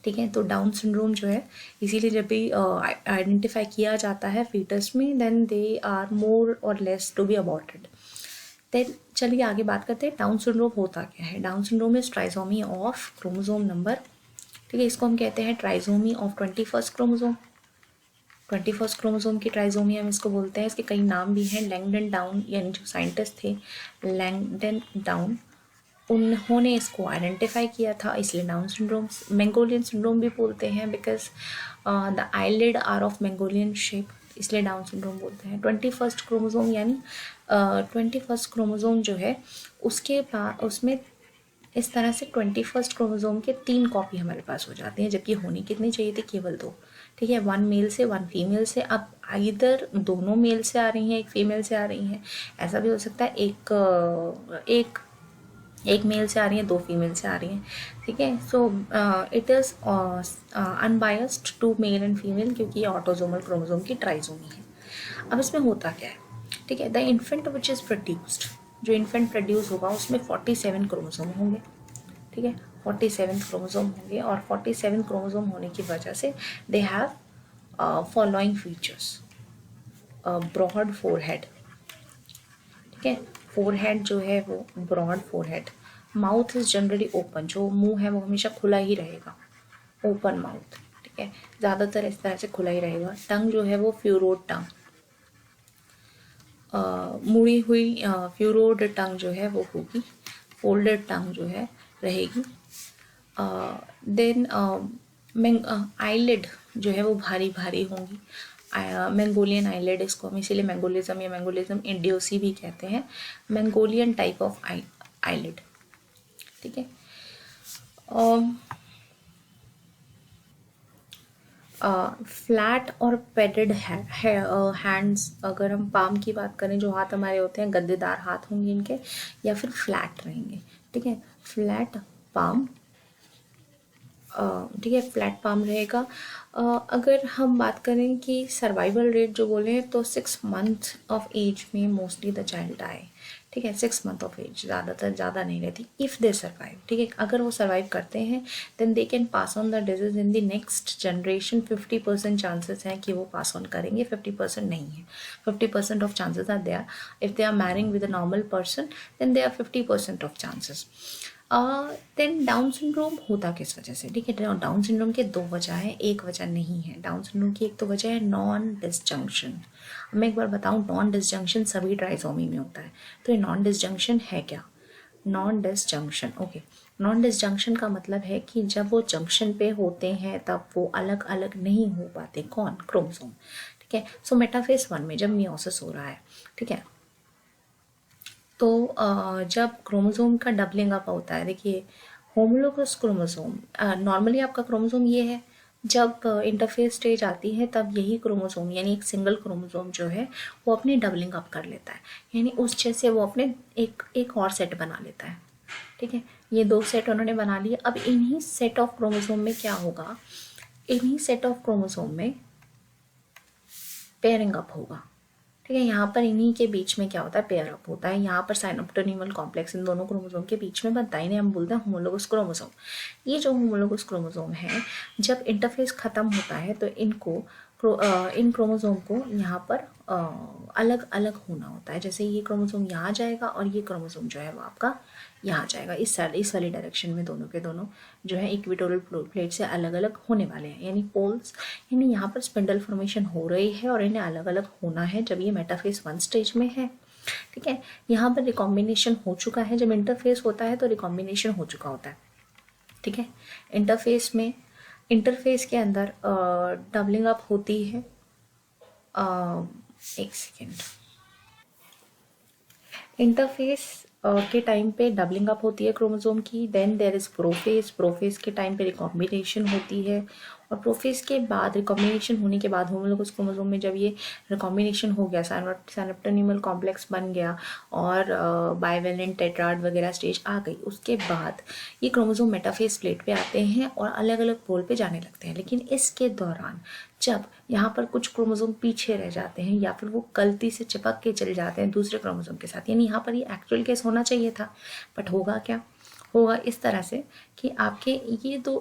ठीक है, तो डाउन सिंड्रोम जो है, इसीलिए जब भी आइडेंटिफाई किया जाता है फीटस में, देन दे आर मोर और less to be aborted. Then चलिए आगे बात करते हैं डाउन सिंड्रोम होता क्या है। Down syndrome is trisomy of chromosome number, ठीक है, इसको हम कहते हैं trisomy of 21st chromosome. 21st chromosome की ट्राइसोमी हम इसको बोलते हैं। इसके कई नाम भी हैं। लैंगडन डाउन, यानी जो साइंटिस्ट थे लैंगडन डाउन, उन्होंने इसको आइडेंटिफाई किया था, इसलिए डाउन सिंड्रोम। मेंगोलियन सिंड्रोम भी बोलते हैं, because the eyelid are of Mongolian shape, इसलिए डाउन सिंड्रोम बोलते हैं। 21st क्रोमोसोम यानी 21st क्रोमोसोम जो है उसके उसमें इस तरह से 21st क्रोमोसोम के 3 कॉपी हमारे पास हो जाती हैं, जबकि होनी कितनी चाहिए थी, केवल 2। ठीक है, 1 मेल से 1 फीमेल से। अब इधर दोनों मेल से आ रही हैं, एक फीमेल से आ रही हैं, ऐसा भी हो सकता है एक मेल से आ रही है, 2 फीमेल से आ रही हैं। ठीक है, so it is unbiased to male and female, क्योंकि ये ऑटोसोमल क्रोमोसोम की ट्राइसोमी है। अब इसमें होता क्या है, ठीक है, the infant which is produced, जो इन्फेंट प्रोड्यूस होगा उसमें 47 क्रोमोसोम होंगे। ठीक है, 47 क्रोमोसोम होंगे, और 47 क्रोमोसोम होने की वजह से they have following features. Broad forehead, ठीक है, फोरहेड जो है वो broad forehead. Mouth is generally open, जो मुंह है वो हमेशा खुला ही रहेगा, ओपन माउथ। ठीक है, ज़्यादातर इस तरह से खुला ही रहेगा। टंग जो है वो फ्यूरोड टंग, मुड़ी हुई फ्यूरोड टंग जो है वो होगी, फोल्डेड टंग जो है रहेगी। देन आईलिड जो है वो भारी भारी होंगी। मंगोलियन आईलिड, इसको हम इसीलिए मंगोलिज्म या मंगोलिज्म इंडियोसी भी कहते हैं, मंगोलियन टाइप ऑफ आईलिड। ठीक है, फ्लैट और पेडेड हैंड्स, अगर हम पाम की बात करें, जो हाथ हमारे होते हैं गद्देदार हाथ होंगे इनके, या फिर फ्लैट रहेंगे। ठीक है, फ्लैट पाम, ठीक है, फ्लैट पाम रहेगा। अगर हम बात करें कि सर्वाइवल रेट जो बोले तो 6 months ऑफ एज में मोस्टली द चाइल्ड आए। ठीक है, 6 months ऑफ एज, ज़्यादातर ज़्यादा नहीं रहती, इफ़ दे सर्वाइव। ठीक है, अगर वो सर्वाइव करते हैं then they can pass on the disease in the next generation. 50% chances हैं कि वो पास ऑन करेंगे, 50% नहीं है। 50% of chances are there. If they are marrying with a normal person then they are 50% of chances. Then Down syndrome होता किस वजह से, ठीक है, डाउन सिंड्रोम के 2 वजह है, एक वजह नहीं है। डाउन सिंड्रोम की एक तो वजह है नॉन डिसजंक्शन। मैं एक बार बताऊं, नॉन डिसजंक्शन सभी ट्राइसोमी में होता है, तो ये नॉन डिसजंक्शन है क्या? Non disjunction, okay, non disjunction का मतलब है कि जब वो जंक्शन पे होते हैं तब वो अलग अलग नहीं हो पाते। कौन? क्रोमोसोम। ठीक है, सो मेटाफेज 1 में जब मियोसिस हो रहा है, ठीक है, तो जब क्रोमोसोम का डबलिंग अप होता है, देखिए होमोलोगस क्रोमोसोम, नॉर्मली आपका क्रोमोसोम ये है, जब इंटरफेस स्टेज आती है तब यही क्रोमोसोम यानी एक सिंगल क्रोमोसोम जो है वो अपनी डबलिंग अप कर लेता है, यानी उस जैसे वो अपने एक और सेट बना लेता है। ठीक है, ये 2 सेट उन्होंने बना लिए। अब इन्हीं सेट ऑफ क्रोमोसोम में क्या होगा, इन्हीं सेट ऑफ क्रोमोसोम में पेयरिंग अप होगा। ठीक है, यहाँ पर इन्हीं के बीच में क्या होता है, पेयर अप होता है। यहाँ पर साइनोप्टेन्यूमल कॉम्प्लेक्स इन दोनों क्रोमोसोम के बीच में बनता है, इन्हें हम बोलते हैं होमोलोगस क्रोमोसोम। ये जो होमोलोगस क्रोमोसोम है, जब इंटरफेस खत्म होता है तो इन क्रोमोसोम को यहाँ पर अलग अलग होना होता है। जैसे ये क्रोमोसोम यहाँ जाएगा और ये क्रोमोसोम जो है वो आपका यहाँ जाएगा, इस वाली डायरेक्शन में दोनों के दोनों जो है इक्वेटोरियल प्लेट से अलग अलग होने वाले हैं, यानी पोल्स, यानी यहाँ पर स्पिंडल फॉर्मेशन हो रही है और इन्हें अलग अलग होना है जब ये मेटाफेज 1 स्टेज में है। ठीक है, यहाँ पर रिकॉम्बिनेशन हो चुका है। जब इंटरफेस होता है तो रिकॉम्बिनेशन हो चुका होता है। ठीक है, इंटरफेस के अंदर डबलिंग अप होती है। एक सेकेंड, इंटरफेस के टाइम पे डबलिंग अप होती है क्रोमोसोम की। देन देयर इज प्रोफेज के टाइम पे रिकॉम्बिनेशन होती है। और प्रोफेज के बाद, रिकॉम्बिनेशन होने के बाद होमोलोगस क्रोमोसोम में जब ये रिकॉम्बिनेशन हो गया, साइनोप्टेन्यूमल कॉम्प्लेक्स बन गया और बाइवेलेंट टेट्राड वगैरह स्टेज आ गई, उसके बाद ये क्रोमोसोम मेटाफेज प्लेट पे आते हैं और अलग अलग पोल पे जाने लगते हैं। लेकिन इसके दौरान जब यहाँ पर कुछ क्रोमोसोम पीछे रह जाते हैं या फिर वो गलती से चिपक के चले जाते हैं दूसरे क्रोमोसोम के साथ, यानी यहाँ पर ये एक्चुअल केस होना चाहिए था, बट होगा क्या, होगा इस तरह से कि आपके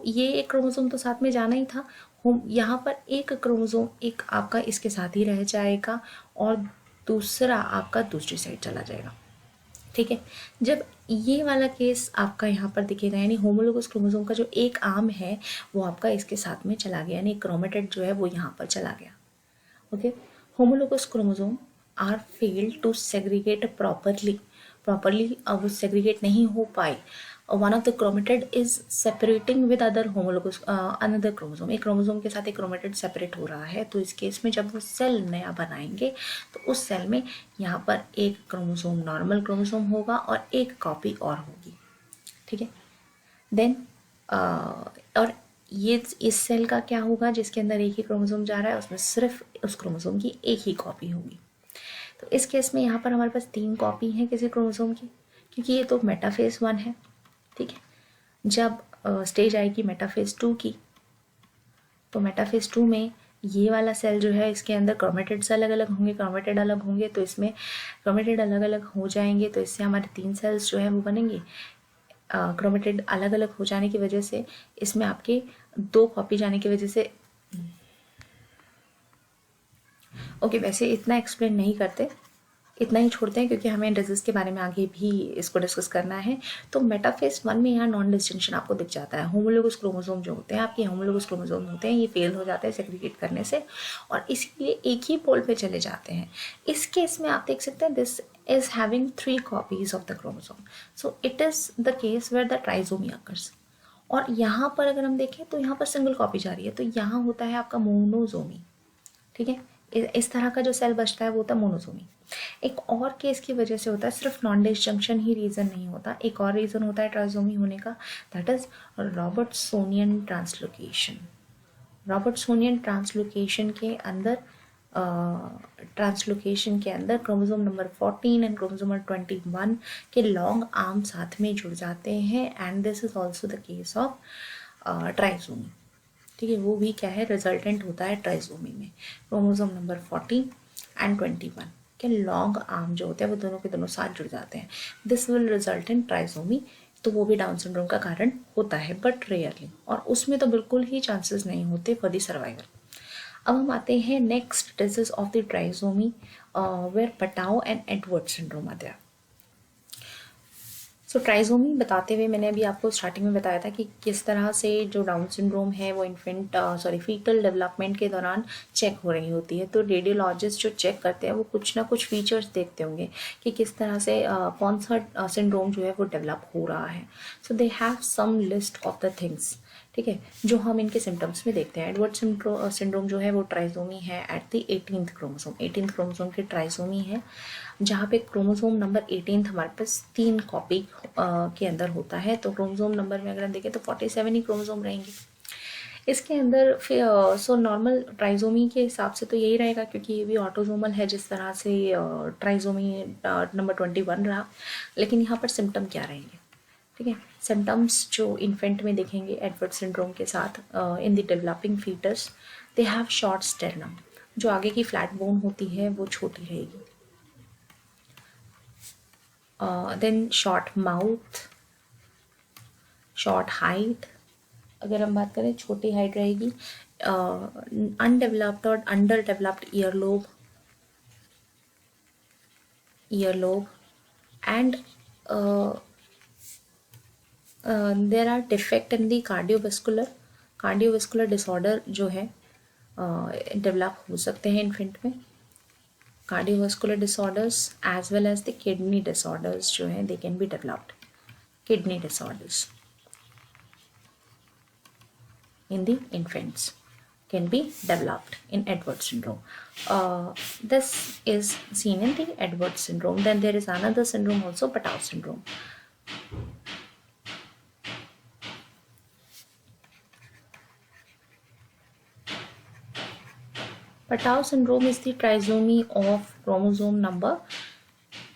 ये एक क्रोमोसोम तो साथ में जाना ही था, यहाँ पर एक क्रोमोसोम एक आपका इसके साथ ही रह जाएगा और दूसरा आपका दूसरी साइड चला जाएगा। ठीक है, जब ये वाला केस आपका यहाँ पर दिखेगा, यानी होमोलोगस क्रोमोसोम का जो एक आर्म है वो आपका इसके साथ में चला गया, यानी क्रोमेटिड जो है वो यहाँ पर चला गया। Okay, homologous chromosome are failed to segregate properly, अब वो सेग्रीगेट नहीं हो पाए। One of the chromatid is separating with other homologous another chromosome, एक क्रोमोसोम के साथ एक क्रोमेटिड सेपरेट हो रहा है। तो इस केस में जब वो सेल नया बनाएंगे तो उस सेल में यहाँ पर एक क्रोमोसोम नॉर्मल क्रोमोसोम होगा और एक कॉपी और होगी। ठीक है, देन और ये इस सेल का क्या होगा, जिसके अंदर एक ही क्रोमोसोम जा रहा है, उसमें सिर्फ उस क्रोमोसोम की एक ही कॉपी होगी। तो इस केस में यहाँ पर हमारे पास 3 कॉपी हैं किसी क्रोमोसोम की, क्योंकि ये तो मेटाफेज 1 है। ठीक है, जब स्टेज आएगी मेटाफेज 2 की, तो मेटाफेज 2 में ये वाला सेल जो है इसके अंदर क्रोमेटिड्स अलग अलग होंगे, तो इसमें क्रोमेटिड अलग अलग हो जाएंगे, तो इससे हमारे 3 सेल्स जो है वो बनेंगे। क्रोमेटिड अलग अलग हो जाने की वजह से इसमें आपके 2 कॉपी जाने की वजह से, ओके, वैसे इतना एक्सप्लेन नहीं करते, इतना ही छोड़ते हैं क्योंकि हमें डिजीज के बारे में आगे भी इसको डिस्कस करना है। तो मेटाफेज 1 में यहाँ नॉन डिस्टिंक्शन आपको दिख जाता है। होमोलोगस क्रोमोसोम जो होते हैं, आपके होमोलोगस क्रोमोसोम होते हैं, ये फेल हो जाते हैं सेग्रीगेट करने से और इसलिए एक ही पोल पे चले जाते हैं। इस केस में आप देख सकते हैं this is having 3 copies of the chromosome, so it is the case where the trisomy occurs. और यहाँ पर अगर हम देखें तो यहाँ पर सिंगल कॉपी जा रही है, तो यहाँ होता है आपका मोनोजोमी। ठीक है, इस तरह का जो सेल बचता है वो होता है मोनोसोमी। एक और केस की वजह से होता है, सिर्फ नॉन डिसजंक्शन ही रीज़न नहीं होता, एक और रीज़न होता है ट्राइसोमी होने का, दैट इज रॉबर्टसोनियन ट्रांसलोकेशन। रॉबर्टसोनियन ट्रांसलोकेशन के अंदर chromosome number 14 and chromosome number 21 के लॉन्ग आर्म साथ में जुड़ जाते हैं and this is also the case of trisomy. ठीक है, वो भी क्या है, रिजल्टेंट होता है ट्राइसोमी में। क्रोमोसोम नंबर 14 एंड 21 के लॉन्ग आर्म जो होते हैं वो दोनों के दोनों साथ जुड़ जाते हैं, this will result in trisomy. तो वो भी डाउन सिंड्रोम का कारण होता है बट रेयरली, और उसमें तो बिल्कुल ही चांसेस नहीं होते फॉर द सर्वाइवल। अब हम आते हैं next disease of the trisomy where Patau and Edward syndrome आते हैं। सो ट्राइसोमी बताते हुए मैंने अभी आपको स्टार्टिंग में बताया था कि किस तरह से जो डाउन सिंड्रोम है वो फीटल डेवलपमेंट के दौरान चेक हो रही होती है। तो रेडियोलॉजिस्ट जो चेक करते हैं वो कुछ ना कुछ फीचर्स देखते होंगे कि किस तरह से कौन सा सिंड्रोम जो है वो डेवलप हो रहा है। So they have some list of the things, ठीक है, जो हम इनके सिम्टम्स में देखते हैं। एडवर्ड सिंड्रोम जो है वो ट्राइसोमी है at the 18th chromosome, 18th chromosome की ट्राइसोमी है, जहाँ पे क्रोमोसोम नंबर 18 हमारे पास 3 कॉपी के अंदर होता है। तो क्रोमोसोम नंबर में अगर हम देखें तो 47 ही क्रोमोसोम रहेंगे इसके अंदर। फिर सो नॉर्मल ट्राइसोमी के हिसाब से तो यही रहेगा क्योंकि ये भी ऑटोसोमल है जिस तरह से ट्राइसोमी नंबर 21 रहा। लेकिन यहाँ पर सिम्टम क्या रहेंगे, ठीक है। सिम्टम्स जो इन्फेंट में दिखेंगे एडवर्ड सिंड्रोम के साथ in the developing foetus, they have short sternum, जो आगे की फ्लैट बोन होती है वो छोटी रहेगी। Then short mouth, short height, अगर हम बात करें छोटी हाइट रहेगी। अनडेवलप्ड और underdeveloped earlobe and there are defect in the cardiovascular disorder जो है डेवलप हो सकते हैं इन्फेंट में। Cardiovascular disorders as well as the kidney disorders जो हैं they can be developed. Kidney disorders in the infants can be developed in Edwards syndrome. This is seen in the Edwards syndrome. Then there is another syndrome also, Patau syndrome. Patau syndrome is the trisomy of chromosome number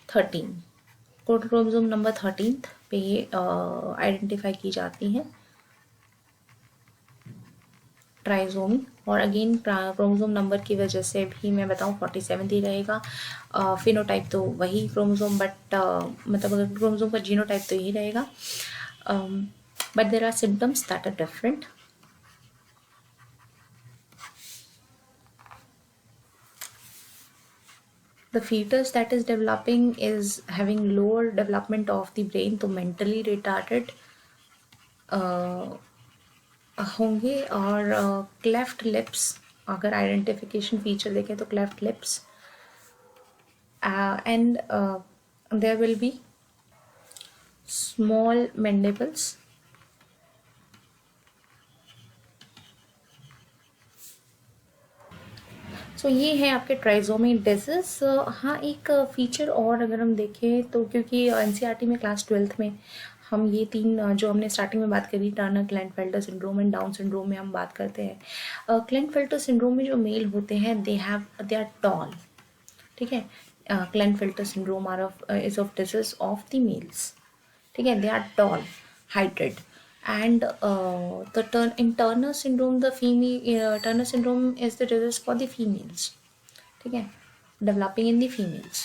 13. Chromosome number 13 पे ये आइडेंटिफाई की जाती हैं ट्राइजोमी। और अगेन क्रोमोसोम नंबर की वजह से भी मैं बताऊं 47 ही रहेगा। फिनोटाइप तो वही क्रोमोसोम बट मतलब अगर क्रोमोसोम का जीनोटाइप तो यही रहेगा, but there are symptoms that are different. The fetus that is developing is having lower development of the brain, तो mentally retarded होंगे। और क्लेफ्ट लिप्स, अगर आइडेंटिफिकेशन फीचर देखें तो cleft lips and there will be small mandibles. So ये है आपके ट्राइजोमी डिजीज। हाँ, एक फीचर और अगर हम देखें तो, क्योंकि एनसीईआरटी में क्लास 12th में हम ये तीन जो हमने स्टार्टिंग में बात करी, Turner Klinefelter syndrome and Down syndrome में हम बात करते हैं। क्लेनफेल्टर सिंड्रोम में जो मेल होते हैं दे आर टॉल, ठीक है। Klinefelter syndrome is of disease of the males, ठीक है। They are tall, heighted and in Turner syndrome the Turner syndrome is the disease for the females, ठीक है, developing in the females.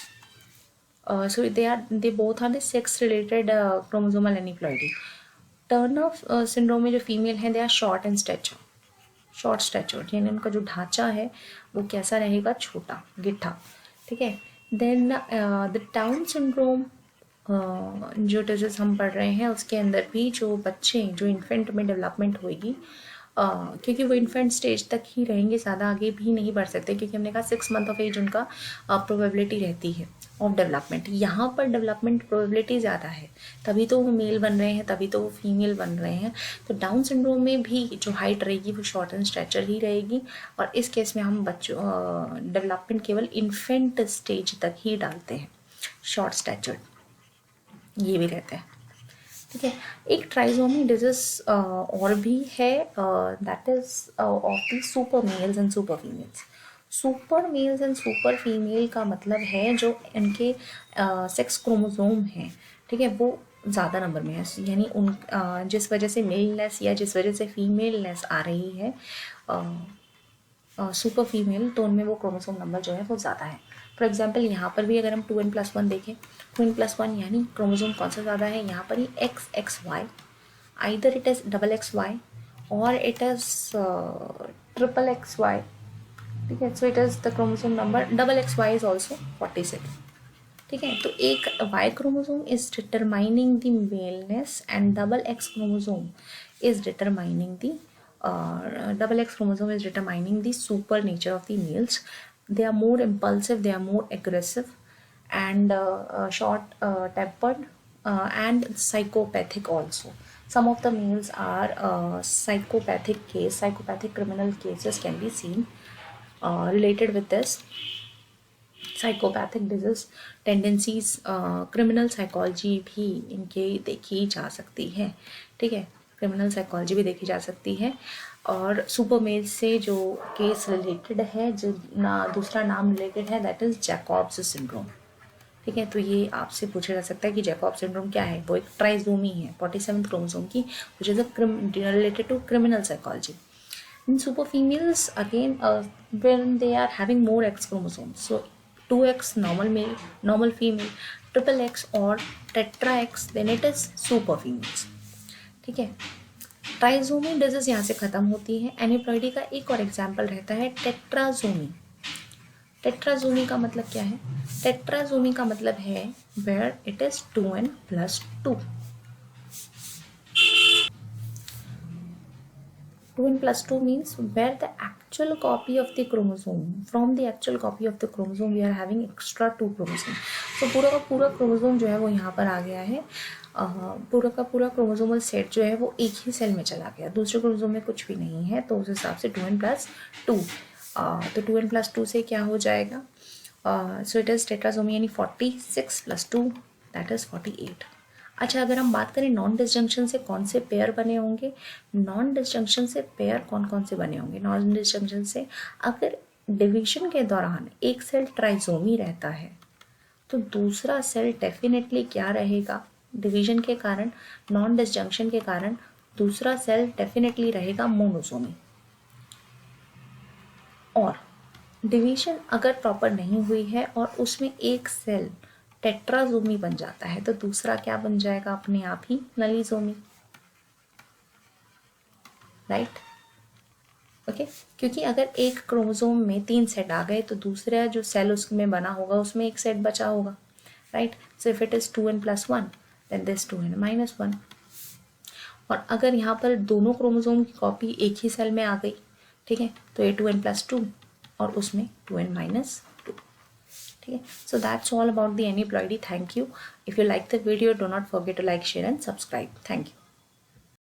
So they both are the sex related chromosomal aneuploidy. Turner syndrome में जो फीमेल हैं they are short in stature, यानी उनका जो ढांचा है वो कैसा रहेगा, छोटा, गिट्ठा, ठीक है। देन द डाउन सिंड्रोम जो डिजीज हम पढ़ रहे हैं उसके अंदर भी जो बच्चे, जो इन्फेंट में डेवलपमेंट होएगी, क्योंकि वो इन्फेंट स्टेज तक ही रहेंगे, ज़्यादा आगे भी नहीं बढ़ सकते, क्योंकि हमने कहा 6 month ऑफ एज उनका प्रोबेबिलिटी रहती है ऑफ डेवलपमेंट। यहाँ पर डेवलपमेंट प्रोबेबिलिटी ज़्यादा है, तभी तो वो मेल बन रहे हैं, तभी तो वो फीमेल बन रहे हैं। तो डाउन सिंड्रोम में भी जो हाइट रहेगी वो शॉर्ट इन स्ट्रेचर ही रहेगी, और इस केस में हम बच्चों डेवलपमेंट केवल इन्फेंट स्टेज तक ही डालते हैं, शॉर्ट स्टैचर ये भी रहता है, ठीक है। एक ट्राइजोमी डिजीज और भी है, that is of the super mails and super females. Super mails and super female का मतलब है जो इनके सेक्स क्रोमोसोम हैं, ठीक है, वो ज़्यादा नंबर में है, यानी उन जिस वजह से मेलनेस या जिस वजह से फीमेलनेस आ रही है सुपर फीमेल, तो उनमें वो क्रोमोसोम नंबर जो है वो ज़्यादा है। फॉर एग्जाम्पल यहाँ पर भी अगर हम 2n+1 देखें, 2n+1 यानी क्रोमोसोम कौन सा ज़्यादा है, यहाँ पर ही XXY, either it is XXY और इट इज़ XXY, ठीक है। So it is the chromosome number XXY is also 46, ठीक है। तो एक Y chromosome is determining the maleness and XX chromosome is determining the XX chromosome is determining the super nature of the males. They are more impulsive, they are more aggressive, and short tempered and psychopathic also. Some of the males are psychopathic criminal cases can be seen related with this psychopathic disease tendencies. criminal psychology भी इनके देखी जा सकती है, ठीक है, क्रिमिनल साइकोलॉजी भी देखी जा सकती है। और सुपर मेल से जो केस रिलेटेड है, जो दूसरा नाम रिलेटेड है, दैट इज जैकॉब्स सिंड्रोम, ठीक है, तो ये आपसे पूछा जा सकता है कि जैकब सिंड्रोम क्या है। वो एक ट्राइसोमी है 47th क्रोमोसोम की, which is related to criminal psychology. In super females, again, when they are having more X chromosomes, so 2X normal male, normal female, triple X or tetra X, then it is super females. ठीक है, ट्राइजोमी डिजीज यहाँ से खत्म होती है। एनिप्लॉइडी का एक और एग्जाम्पल रहता है टेट्राजोमी। टेट्राजोमी का मतलब क्या है? टेट्राजोमी का मतलब है where it is 2n+2। 2n+2 means where the actual copy of the chromosome, from the actual copy of the chromosome we are having extra 2 chromosome. So पूरा का पूरा क्रोमोसोम जो है वो यहाँ पर आ गया है। पूरा का पूरा क्रोमोसोमल सेट जो है वो एक ही सेल में चला गया, दूसरे क्रोमोसोम में कुछ भी नहीं है, तो उस हिसाब से 2n+2। तो 2n+2 से क्या हो जाएगा? सो इट इज़ टेट्रासोमी, यानी 46+2 दैट इज़ 48। अच्छा, अगर हम बात करें नॉन डिसजंक्शन से कौन से पेयर बने होंगे, नॉन डिसजंक्शन से पेयर कौन कौन से बने होंगे? नॉन डिसजंक्शन से अगर डिवीजन के दौरान एक सेल ट्राइसोमी रहता है तो दूसरा सेल डेफिनेटली क्या रहेगा? डिवीजन के कारण, नॉन डिसजंक्शन के कारण दूसरा सेल डेफिनेटली रहेगा मोनोसोमी। और डिवीजन अगर प्रॉपर नहीं हुई है और उसमें एक सेल टेट्राजोमी बन जाता है तो दूसरा क्या बन जाएगा? अपने आप ही नलीजोमी, राइट? ओके, क्योंकि अगर एक क्रोमोसोम में 3 सेट आ गए तो दूसरा जो सेल उसमें बना होगा उसमें एक सेट बचा होगा, right? So if it is 2n+1 then this 2n-1। और अगर यहाँ पर दोनों क्रोमोसोम की कॉपी एक ही सेल में आ गई, ठीक है, तो ये 2n+2 और उसमें 2n-2। ठीक है, so that's all about the aneuploidy. Thank you. If you like the video, do not forget to like, share and subscribe. Thank you.